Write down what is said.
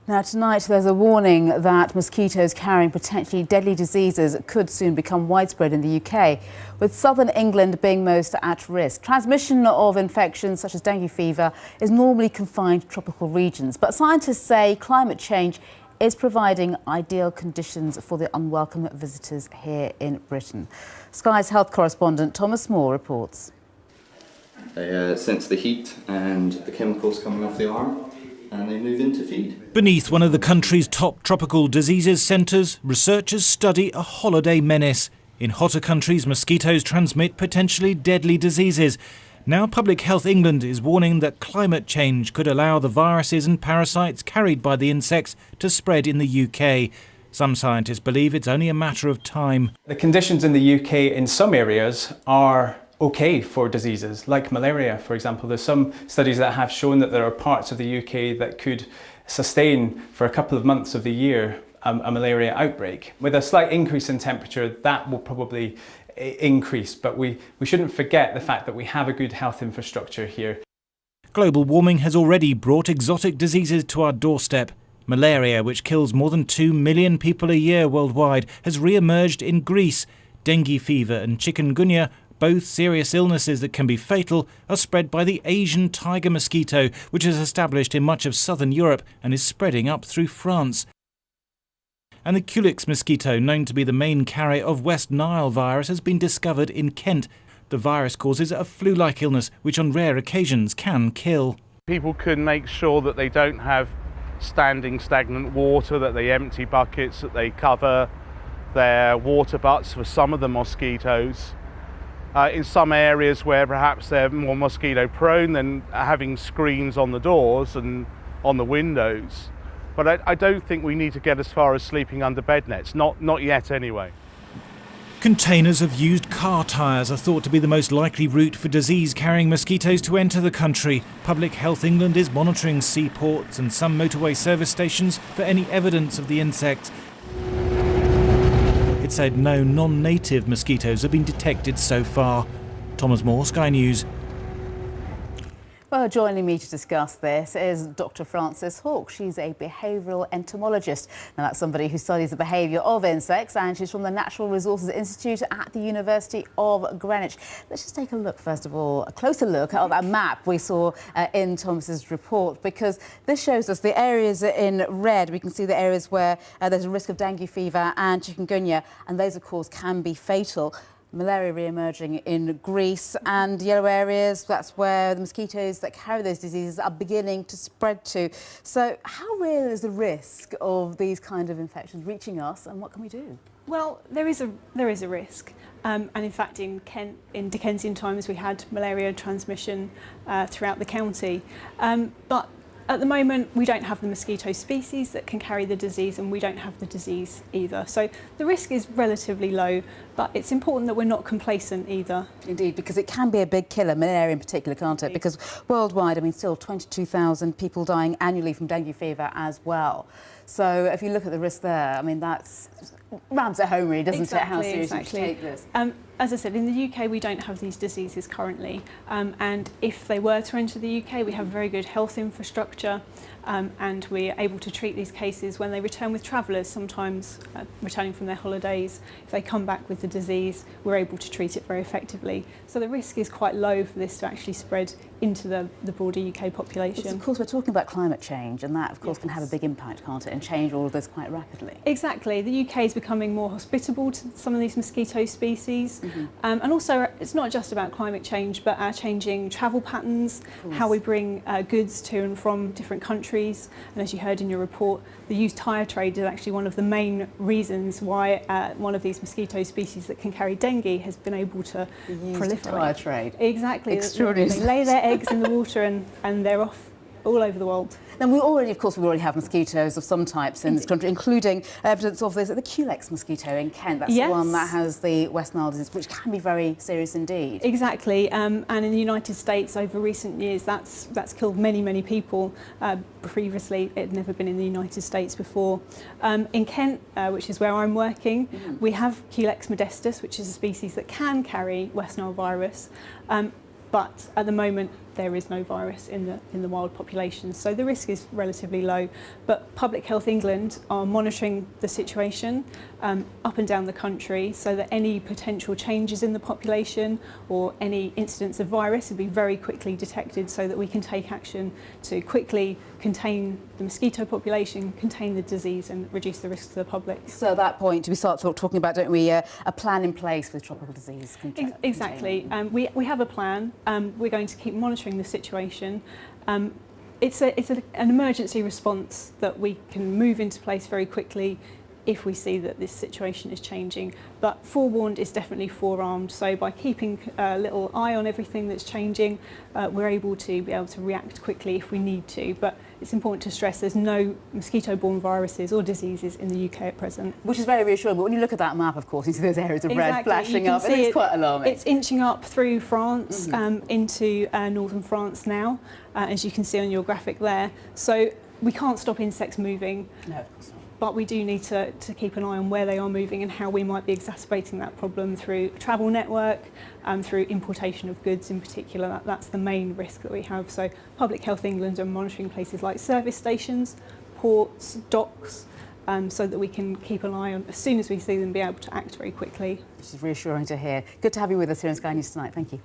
Now tonight there's a warning that mosquitoes carrying potentially deadly diseases could soon become widespread in the UK, with southern England being most at risk. Transmission of infections such as dengue fever is normally confined to tropical regions, but scientists say climate change is providing ideal conditions for the unwelcome visitors here in Britain. Sky's health correspondent Thomas Moore reports. They sense the heat and the chemicals coming off the arm, and they move in to feed. Beneath one of the country's top tropical diseases centres, researchers study a holiday menace. In hotter countries, mosquitoes transmit potentially deadly diseases. Now Public Health England is warning that climate change could allow the viruses and parasites carried by the insects to spread in the UK. Some scientists believe it's only a matter of time. The conditions in the UK in some areas are okay for diseases like malaria, for example. There's some studies that have shown that there are parts of the UK that could sustain for a couple of months of the year a malaria outbreak. With a slight increase in temperature, that will probably increase, but we shouldn't forget the fact that we have a good health infrastructure here. Global warming has already brought exotic diseases to our doorstep. Malaria, which kills more than 2 million people a year worldwide, has re-emerged in Greece. Dengue fever and chikungunya, both serious illnesses that can be fatal, are spread by the Asian tiger mosquito, which is established in much of southern Europe and is spreading up through France. And the Culex mosquito, known to be the main carrier of West Nile virus, has been discovered in Kent. The virus causes a flu-like illness, which on rare occasions can kill. People can make sure that they don't have standing stagnant water, that they empty buckets, that they cover their water butts for some of the mosquitoes. In some areas where perhaps they're more mosquito prone, then having screens on the doors and on the windows. But I don't think we need to get as far as sleeping under bed nets, not yet anyway. Containers of used car tyres are thought to be the most likely route for disease-carrying mosquitoes to enter the country. Public Health England is monitoring seaports and some motorway service stations for any evidence of the insect. It said no non-native mosquitoes have been detected so far. Thomas Moore, Sky News. Well, joining me to discuss this is Dr. Frances Hawke. She's a behavioural entomologist. Now, that's somebody who studies the behaviour of insects, and she's from the Natural Resources Institute at the University of Greenwich. Let's just take a look, first of all, a closer look at that map we saw in Thomas's report, because this shows us the areas in red. We can see the areas where there's a risk of dengue fever and chikungunya, and those, of course, can be fatal. Malaria re-emerging in Greece, and yellow areas, that's where the mosquitoes that carry those diseases are beginning to spread to. So how real is the risk of these kind of infections reaching us, and what can we do? Well, there is a risk, and in fact in Kent, in Dickensian times, we had malaria transmission throughout the county, but at the moment, we don't have the mosquito species that can carry the disease, and we don't have the disease either. So the risk is relatively low, but it's important that we're not complacent either. Indeed, because it can be a big killer, malaria in particular, can't it? Because worldwide, I mean, still 22,000 people dying annually from dengue fever as well. So if you look at the risk there, I mean, that's rams it home, really, doesn't it? How seriously you take this? As I said, in the UK, we don't have these diseases currently, and if they were to enter the UK, we have very good health infrastructure, and we're able to treat these cases when they return with travellers, sometimes returning from their holidays. If they come back with the disease, we're able to treat it very effectively. So the risk is quite low for this to actually spread into the broader UK population. Because of course, we're talking about climate change, and that, of course, can have a big impact, can't it, and change all of this quite rapidly. Exactly. The UK is becoming more hospitable to some of these mosquito species. And also, it's not just about climate change, but our changing travel patterns, how we bring goods to and from different countries. And as you heard in your report, the used tyre trade is actually one of the main reasons why one of these mosquito species that can carry dengue has been able to proliferate. Tyre trade. Exactly. Extraordinary. They lay their eggs in the water and they're off all over the world. Now, we already have mosquitoes of some types in this country, including evidence of this, the Culex mosquito in Kent. That's the one that has the West Nile disease, which can be very serious indeed. Exactly, and in the United States over recent years, that's killed many people. Previously, it had never been in the United States before. In Kent, which is where I'm working, we have Culex modestus, which is a species that can carry West Nile virus. But at the moment, there is no virus in the wild population. So the risk is relatively low. But Public Health England are monitoring the situation up and down the country so that any potential changes in the population or any incidents of virus will be very quickly detected so that we can take action to quickly contain the mosquito population, contain the disease and reduce the risk to the public. So at that point, we start talking about, don't we, a plan in place with tropical disease Exactly. We have a plan. We're going to keep monitoring the situation. It's an emergency response that we can move into place very quickly if we see that this situation is changing. But forewarned is definitely forearmed. So by keeping a little eye on everything that's changing, we're able to react quickly if we need to. But it's important to stress there's no mosquito-borne viruses or diseases in the UK at present. Which is very reassuring, but when you look at that map, of course, you see those areas of red flashing up, and it's quite alarming. It's inching up through France into northern France now, as you can see on your graphic there. So we can't stop insects moving. No, of course not. But we do need to keep an eye on where they are moving and how we might be exacerbating that problem through a travel network, through importation of goods in particular. That's the main risk that we have. So Public Health England are monitoring places like service stations, ports, docks, so that we can keep an eye on, as soon as we see them, be able to act very quickly. Which is reassuring to hear. Good to have you with us here in Sky News tonight. Thank you.